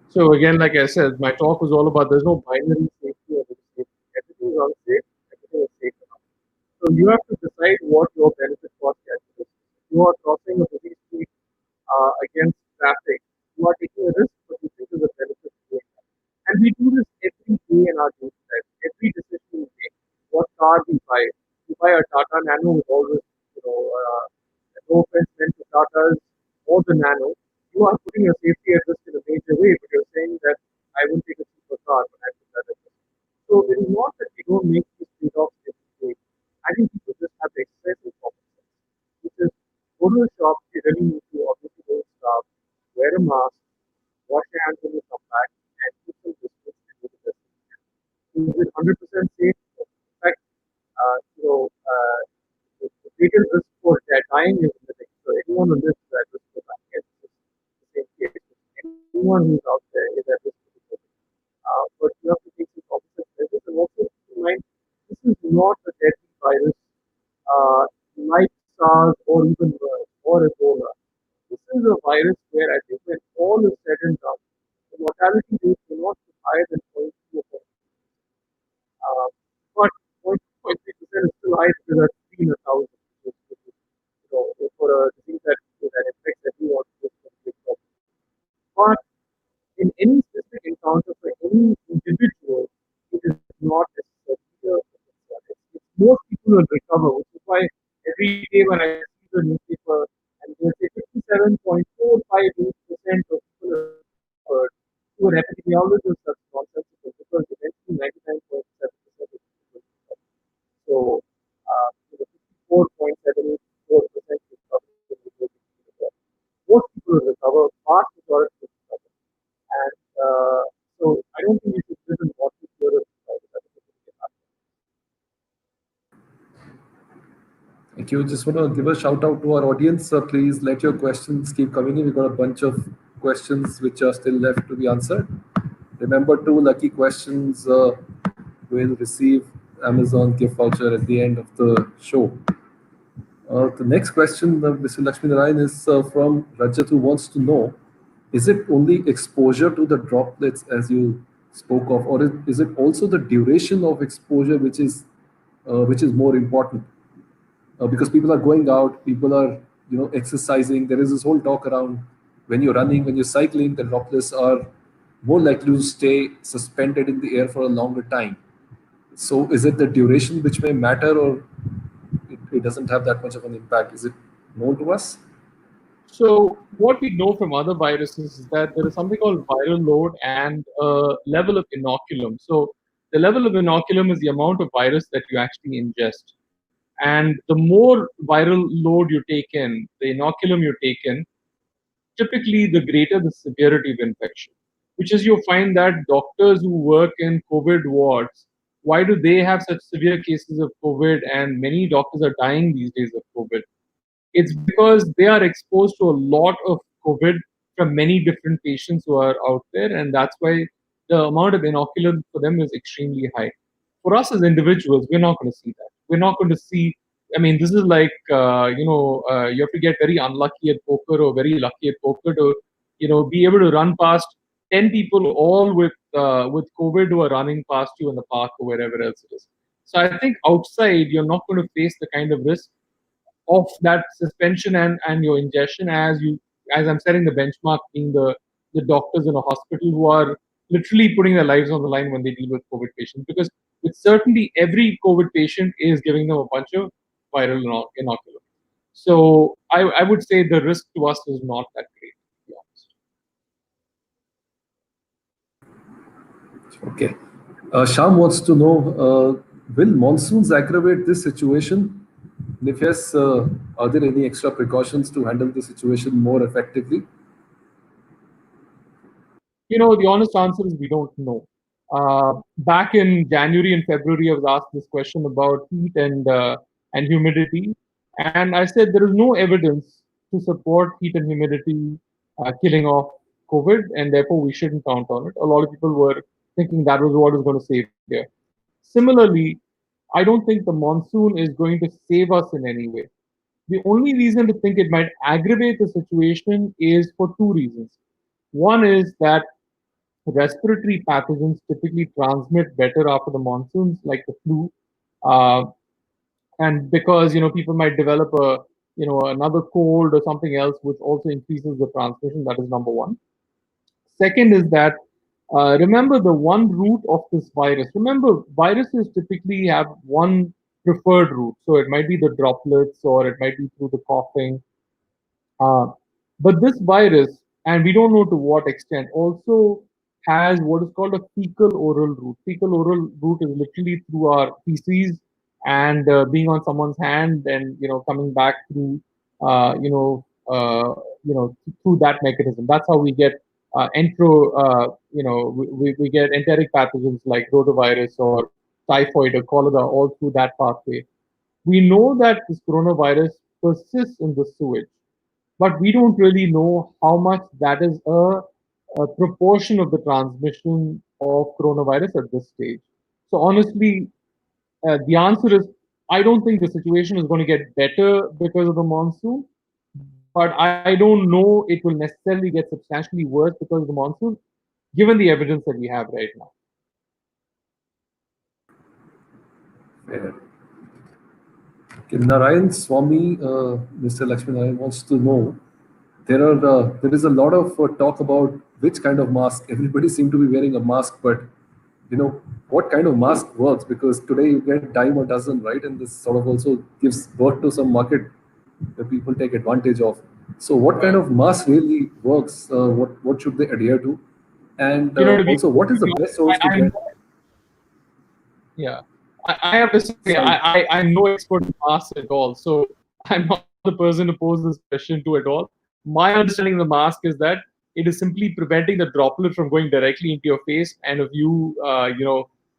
So again, like I said, my talk was all about there's no binary safety or safety. Everything is unsafe, everything is safe enough. So you have to decide what your benefit cost calculus is. If you are crossing a busy street against traffic, you are taking a risk, but you think there's a benefit to doing that. And we do this every day in our daily life. Every decision we make, what car we buy. We buy a Tata Nano with all this, no offense meant to Tatas or the Nano. You are putting your safety at risk in a major way, but you're saying that I will take a cheaper car when I put that at risk. So it is not that we don't make these trade-offs every day. I think people just have the exercise of common sense, which is go to the shop, you really need to obviously go to staff, wear a mask, wash your hands when you come back, and keep some distance and do the best you can. Is it 100% safe? In fact, the greatest risk for dying is living. So anyone who lives that not a deadly virus like SARS or even worse, or Ebola. This is a virus where I think when all is said and done, the mortality rate will not be higher than 0.2 or 0.3. But 0.3% is still high because that's 3 in a thousand. For a disease that affects everyone, it's a big problem. But in any specific encounter for any individual, it is not necessarily a concern. Most people will recover, which is why every day when I see the newspaper and they say 57.458% of people are recovered, to an epidemiologist that's nonsensical because eventually 99.7% of people will recover. So, 54.784% recovery will recover. Most people will recover, vast majority will recover. And so I don't think we should live in what we fear of Thank you. Just want to give a shout out to our audience. Please let your questions keep coming in. We've got a bunch of questions which are still left to be answered. Remember, two lucky questions will receive Amazon gift voucher at the end of the show. The next question, Mr. Laxminarayan, is from Rajat, who wants to know: is it only exposure to the droplets as you spoke of, or is it also the duration of exposure which is more important? Because people are going out, people are exercising. There is this whole talk around when you're running, when you're cycling, the droplets are more likely to stay suspended in the air for a longer time. So is it the duration which may matter, or it doesn't have that much of an impact? Is it known to us? So what we know from other viruses is that there is something called viral load and a level of inoculum. So the level of inoculum is the amount of virus that you actually ingest. And the more viral load you take in, the inoculum you take in, typically the greater the severity of infection. Which is you find that doctors who work in COVID wards, why do they have such severe cases of COVID and many doctors are dying these days of COVID? It's because they are exposed to a lot of COVID from many different patients who are out there, and that's why the amount of inoculum for them is extremely high. For us as individuals, we're not going to see that. We're not going to see. I mean, this is like you have to get very unlucky at poker or very lucky at poker to be able to run past 10 people all with COVID who are running past you in the park or wherever else it is. So I think outside you're not going to face the kind of risk of that suspension and your ingestion as I'm setting the benchmark being the doctors in a hospital who are literally putting their lives on the line when they deal with COVID patients because with certainty every COVID patient is giving them a bunch of viral inoculum. So I would say the risk to us is not that great, to be honest. Okay. Sham wants to know, will monsoons aggravate this situation? And if yes, are there any extra precautions to handle the situation more effectively? The honest answer is we don't know. Back in January and February, I was asked this question about heat and humidity, and I said there is no evidence to support heat and humidity killing off COVID, and therefore we shouldn't count on it. A lot of people were thinking that was what was going to save there. Similarly, I don't think the monsoon is going to save us in any way. The only reason to think it might aggravate the situation is for two reasons. One is that respiratory pathogens typically transmit better after the monsoons, like the flu, uh, and because people might develop another cold or something else, which also increases the transmission. That is number one. Second is that remember the one route of this virus. Remember, viruses typically have one preferred route, so it might be the droplets or it might be through the coughing. Uh, but this virus, and we don't know to what extent, also has what is called a fecal oral route. Fecal oral route is literally through our feces and being on someone's hand, and coming back through, uh, you know, uh, through that mechanism. That's how we get we get enteric pathogens like rotavirus or typhoid or cholera all through that pathway. We know that this coronavirus persists in the sewage, but we don't really know how much that is a proportion of the transmission of coronavirus at this stage. So honestly, the answer is I don't think the situation is going to get better because of the monsoon, but I don't know it will necessarily get substantially worse because of the monsoon, given the evidence that we have right now. Fair. Okay, Narayan Swami, Mr. Laxminarayan wants to know there is a lot of talk about which kind of mask. Everybody seems to be wearing a mask, but what kind of mask works? Because today you get dime a dozen, right? And this sort of also gives birth to some market that people take advantage of. So, what kind of mask really works? What should they adhere to? And To be, also, what is the best source to I'm get? not, yeah, I have to say Sorry. I'm no expert in masks at all, so I'm not the person to pose this question to at all. My understanding of the mask is that it is simply preventing the droplet from going directly into your face, and of you,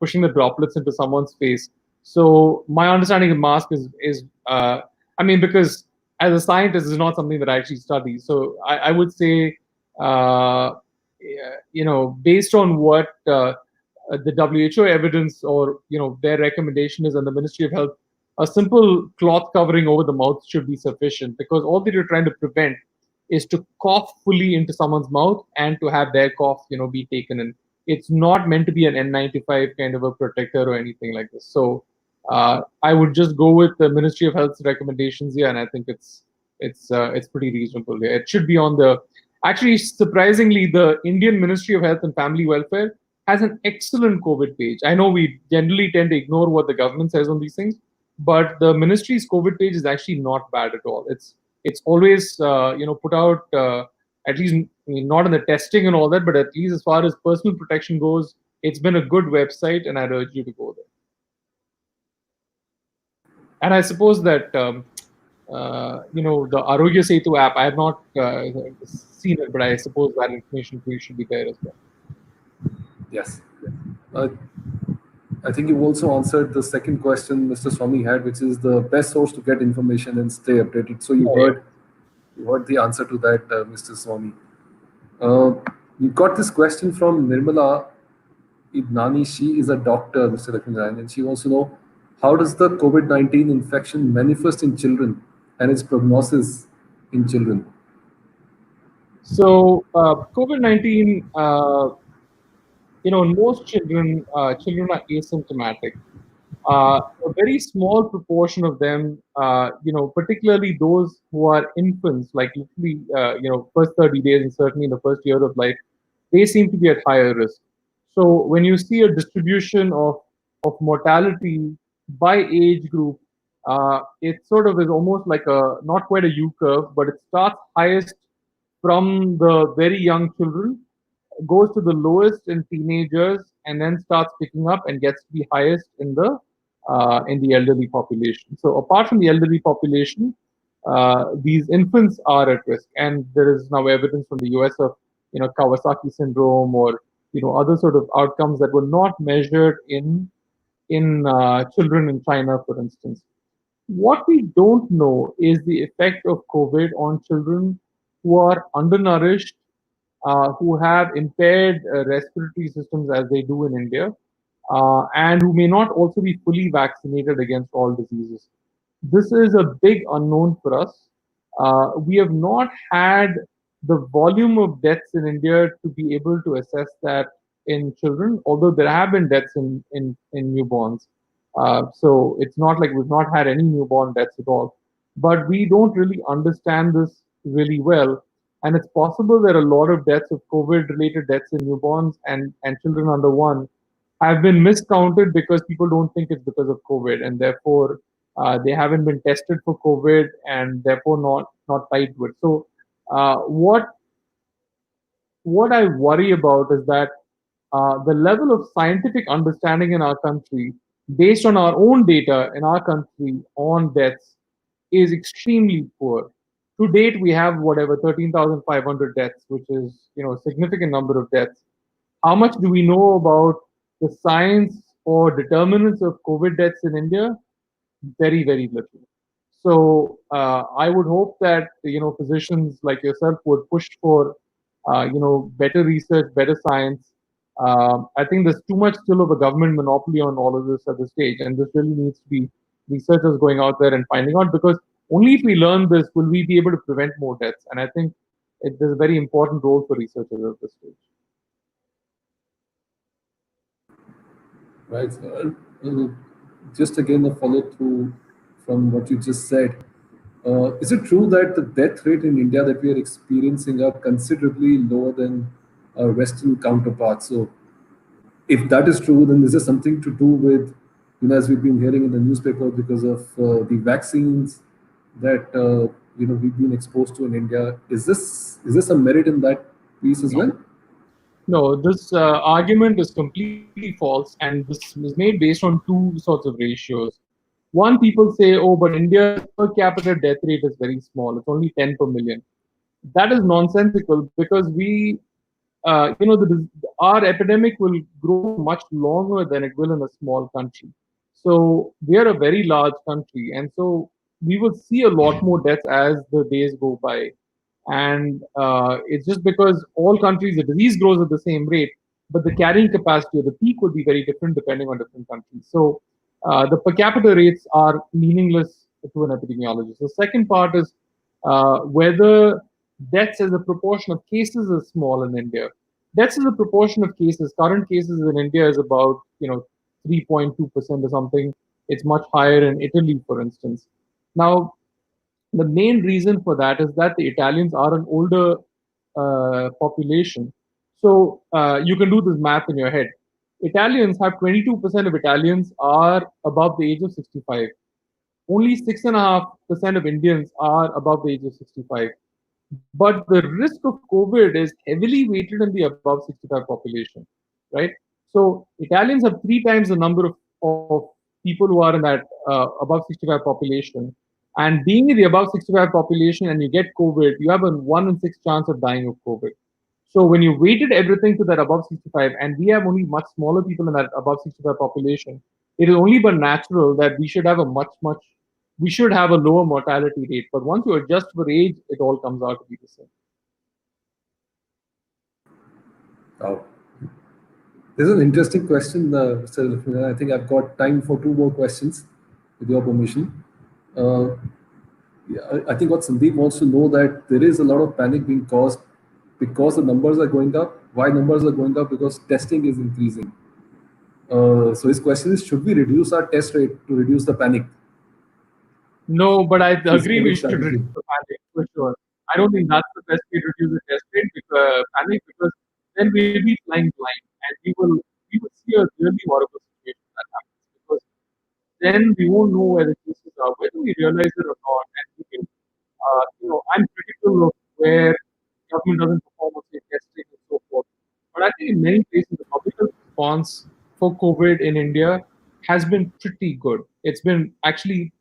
pushing the droplets into someone's face. So my understanding of mask is, I mean, because as a scientist, it's not something that I actually study. So I would say, uh, based on what the WHO evidence or their recommendation is, and the Ministry of Health, a simple cloth covering over the mouth should be sufficient, because all that you're trying to prevent is to cough fully into someone's mouth and to have their cough be taken in. It's not meant to be an N95 kind of a protector or anything like this. So I would just go with the Ministry of Health's recommendations here, and I think it's pretty reasonable here. It should be on the, actually, surprisingly, the Indian Ministry of Health and Family Welfare has an excellent COVID page. I know we generally tend to ignore what the government says on these things, but the ministry's COVID page is actually not bad at all. It's always put out, at least, I mean, not in the testing and all that, but at least as far as personal protection goes, it's been a good website, and I'd urge you to go there. And I suppose that the Arogya Setu app, I have not seen it, but I suppose that information should be there as well. Yes. Uh, I think you also answered the second question Mr. Swami had, which is the best source to get information and stay updated. So you heard the answer to that, Mr. Swami. We got this question from Nirmala Idnani. She is a doctor, Mr. Laxminarayan, and she wants to know, how does the COVID-19 infection manifest in children and its prognosis in children? So COVID-19, most children are asymptomatic. A very small proportion of them, particularly those who are infants, like literally, first 30 days and certainly in the first year of life, they seem to be at higher risk. So when you see a distribution of mortality by age group, it sort of is almost like not quite a U curve, but it starts highest from the very young children, goes to the lowest in teenagers, and then starts picking up and gets to be highest in the elderly population. So apart from the elderly population, these infants are at risk, and there is now evidence from the US of Kawasaki syndrome or other sort of outcomes that were not measured in children in China, for instance. What we don't know is the effect of COVID on children who are undernourished, who have impaired respiratory systems as they do in India, and who may not also be fully vaccinated against all diseases. This is a big unknown for us. We have not had the volume of deaths in India to be able to assess that in children, although there have been deaths in newborns. So it's not like we've not had any newborn deaths at all. But we don't really understand this really well. And it's possible that a lot of deaths of COVID related deaths in newborns and children under one have been miscounted because people don't think it's because of COVID, and therefore they haven't been tested for COVID, and therefore not tied to it. So what I worry about is that the level of scientific understanding in our country, based on our own data in our country on deaths, is extremely poor. To date, we have whatever 13,500 deaths, which is a significant number of deaths. How much do we know about the science or determinants of COVID deaths in India? Very, very little. So I would hope that physicians like yourself would push for better research, better science, I think there's too much still of a government monopoly on all of this at this stage, and this really needs to be researchers going out there and finding out, because only if we learn this will we be able to prevent more deaths. And I think there's a very important role for researchers at this stage. Right. Just again, a follow through from what you just said. Is it true that the death rate in India that we are experiencing are considerably lower than our Western counterparts? So, if that is true, then is there something to do with, as we've been hearing in the newspaper, because of the vaccines that we've been exposed to in India? Is this a merit in that piece as No. well? No, this argument is completely false, and this is made based on two sorts of ratios. One, people say, oh, but India's per capita death rate is very small. It's only 10 per million. That is nonsensical, because our epidemic will grow much longer than it will in a small country. So we are a very large country, and so we will see a lot more deaths as the days go by. And it's just because all countries, the disease grows at the same rate, but the carrying capacity or the peak will be very different depending on different countries. So the per capita rates are meaningless to an epidemiologist. The second part is whether deaths as a proportion of cases is small in India. Deaths as a proportion of cases, current cases in India is about 3.2% or something. It's much higher in Italy, for instance. Now, the main reason for that is that the Italians are an older population. So you can do this math in your head. Italians have 22% of Italians are above the age of 65. Only 6.5% of Indians are above the age of 65. But the risk of COVID is heavily weighted in the above 65 population, right? So Italians have three times the number of people who are in that above 65 population. And being in the above 65 population and you get COVID, you have a 1 in 6 chance of dying of COVID. So when you weighted everything to that above 65, and we have only much smaller people in that above 65 population, it is only but natural that we should have a lower mortality rate. But once you adjust for age, it all comes out to be the same. Oh, this is an interesting question, Mr. Laxminarayan. I think I've got time for two more questions, with your permission. Uh, yeah, I think what Sandeep wants to know, that there is a lot of panic being caused because the numbers are going up. Why numbers are going up? Because testing is increasing. So his question is, should we reduce our test rate to reduce the panic? No, but I His agree we COVID should strategy. reduce the panic for sure. I don't think that's the best way to reduce the test rate, because panic, because then we'll be flying blind, and we will see a really horrible situation that happens, because then we won't know where the cases are, whether we realize it or not. And we can, I'm critical of where government doesn't perform on say testing and so forth. But I think in many places the public health response for COVID in India has been pretty good. It's been actually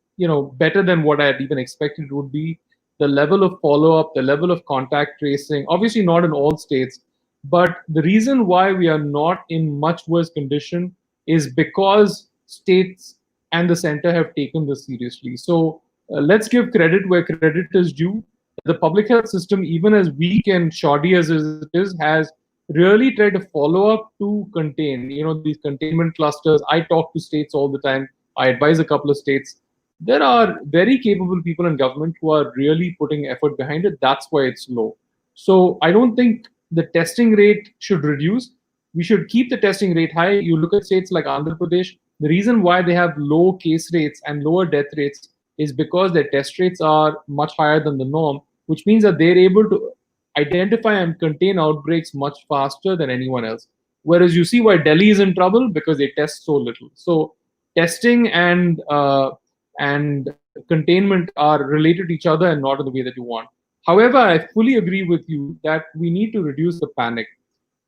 better than what I had even expected it would be. The level of follow up, the level of contact tracing, obviously not in all states, but the reason why we are not in much worse condition is because states and the center have taken this seriously. So let's give credit where credit is due. The public health system, even as weak and shoddy as it is, has really tried to follow up to contain. These containment clusters. I talk to states all the time. I advise a couple of states. There are very capable people in government who are really putting effort behind it. That's why it's low. So I don't think the testing rate should reduce. We should keep the testing rate high. You look at states like Andhra Pradesh, the reason why they have low case rates and lower death rates is because their test rates are much higher than the norm, which means that they're able to identify and contain outbreaks much faster than anyone else. Whereas you see why Delhi is in trouble, because they test so little. So testing and containment are related to each other and not in the way that you want. However, I fully agree with you that we need to reduce the panic.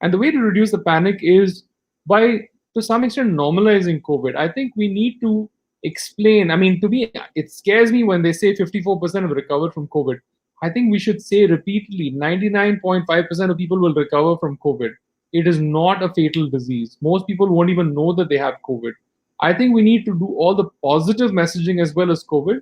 And the way to reduce the panic is by, to some extent, normalizing COVID. I think we need to explain. I mean, to me, it scares me when they say 54% have recovered from COVID. I think we should say repeatedly 99.5% of people will recover from COVID. It is not a fatal disease. Most people won't even know that they have COVID. I think we need to do all the positive messaging as well as COVID,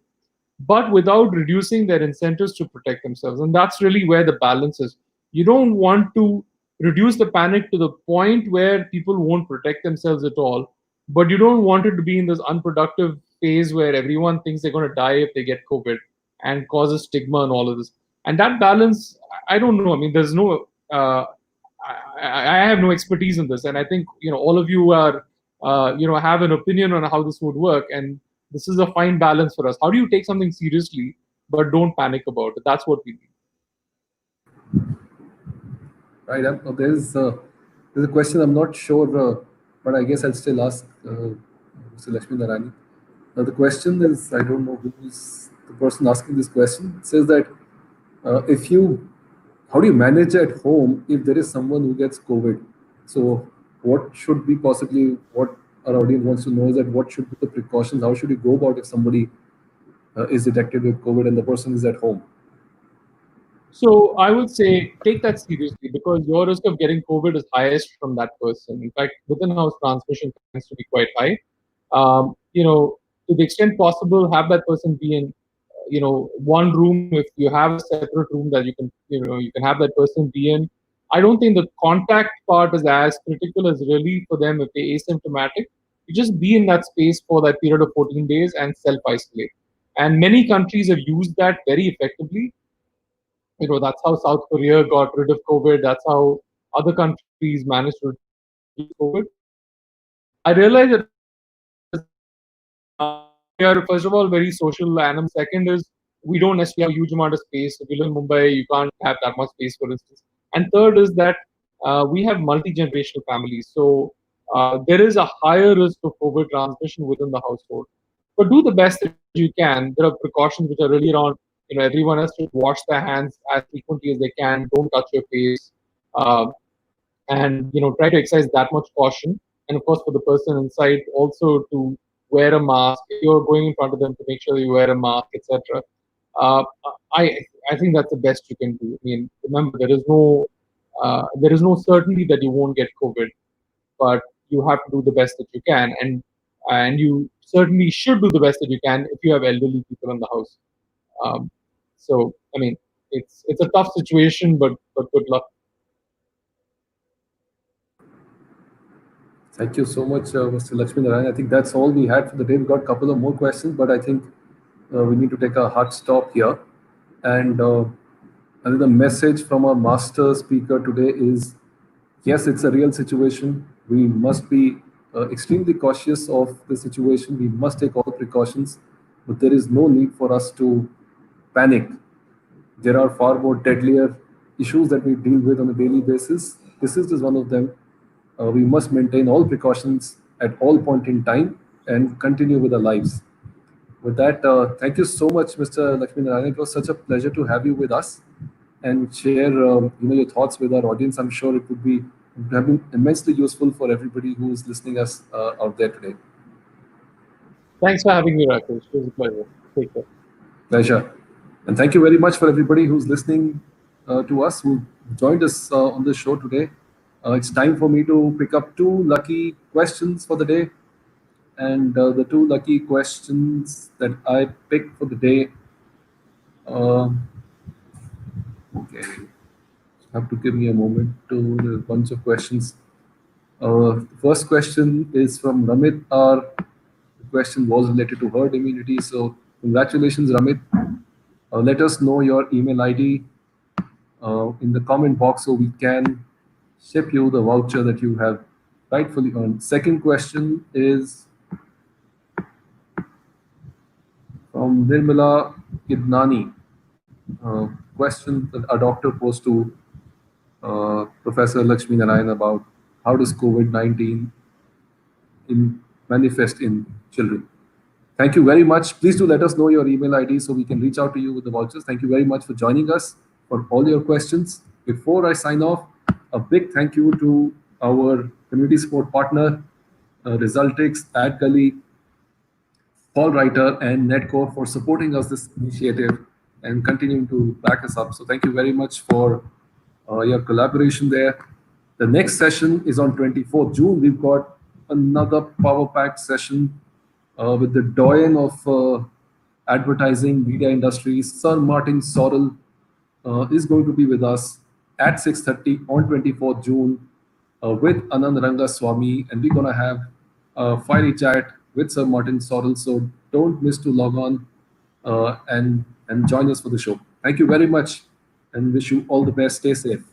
but without reducing their incentives to protect themselves. And that's really where the balance is. You don't want to reduce the panic to the point where people won't protect themselves at all. But you don't want it to be in this unproductive phase where everyone thinks they're going to die if they get COVID and causes stigma and all of this. And that balance, I don't know. I mean, there's no, I have no expertise in this, and I think all of you are, have an opinion on how this would work, and this is a fine balance for us. How do you take something seriously but don't panic about it? That's what we need. Right. There's a question I'm not sure, but I guess I'll still ask Mr. Laxminarayan. Now the question is, I don't know who's the person asking this question. It says that if you, how do you manage at home if there is someone who gets COVID? So what should be possibly, what our audience wants to know is that what should be the precautions? How should you go about if somebody is detected with COVID and the person is at home? So I would say take that seriously because your risk of getting COVID is highest from that person. In fact, within house transmission tends to be quite high. To the extent possible, have that person be in, one room. If you have a separate room that you can have that person be in. I don't think the contact part is as critical as really for them if they're asymptomatic. You just be in that space for that period of 14 days and self-isolate. And many countries have used that very effectively. That's how South Korea got rid of COVID. That's how other countries managed to reduce COVID. I realize that we are, first of all, very social animals. Second is we don't necessarily have a huge amount of space. If you live in Mumbai, you can't have that much space, for instance. And third is that we have multi-generational families. So there is a higher risk of COVID transmission within the household. But do the best that you can. There are precautions which are really around, everyone has to wash their hands as frequently as they can. Don't touch your face. And try to exercise that much caution, and of course for the person inside also to wear a mask if you're going in front of them, to make sure you wear a mask, etc. uh, I think that's the best you can do. I mean, remember, there is no certainty that you won't get COVID, but you have to do the best that you can, and you certainly should do the best that you can if you have elderly people in the house. So I mean, it's a tough situation, but good luck. Thank you so much, Mr. Laxminarayan. I think that's all we had for the day. We've got a couple of more questions, but I think we need to take a hard stop here. And another message from our master speaker today is, yes, it's a real situation. We must be extremely cautious of the situation. We must take all precautions, but there is no need for us to panic. There are far more deadlier issues that we deal with on a daily basis. This is just one of them. We must maintain all precautions at all point in time and continue with our lives. With that, thank you so much, Mr. Laxminarayan. It was such a pleasure to have you with us and share your thoughts with our audience. I'm sure it would have been immensely useful for everybody who's listening us out there today. Thanks for having me, Rakesh. It was a pleasure. Take care. Pleasure. And thank you very much for everybody who's listening to us, who joined us on this show today. It's time for me to pick up two lucky questions for the day. And the two lucky questions that I picked for the day. Okay, have to give me a moment to a bunch of questions. The first question is from Ramit R. The question was related to herd immunity. So congratulations, Ramit. Let us know your email ID in the comment box so we can ship you the voucher that you have rightfully earned. Second question is from Nirmala Kidnani. Question that a doctor posed to Professor Laxminarayan about how does COVID-19 manifest in children. Thank you very much. Please do let us know your email ID so we can reach out to you with the vouchers. Thank you very much for joining us, for all your questions. Before I sign off, a big thank you to our community support partner, Resulticks, Adgully, Paul Writer, and Netcore for supporting us this initiative and continuing to back us up. So thank you very much for your collaboration there. The next session is on 24th June. We've got another power-packed session with the doyen of advertising media industries, Sir Martin Sorrell, is going to be with us. at 6:30 on 24th June with Anand Rangaswamy, and we're gonna have a fiery chat with Sir Martin Sorrell. So don't miss to log on and join us for the show. Thank you very much, and wish you all the best. Stay safe.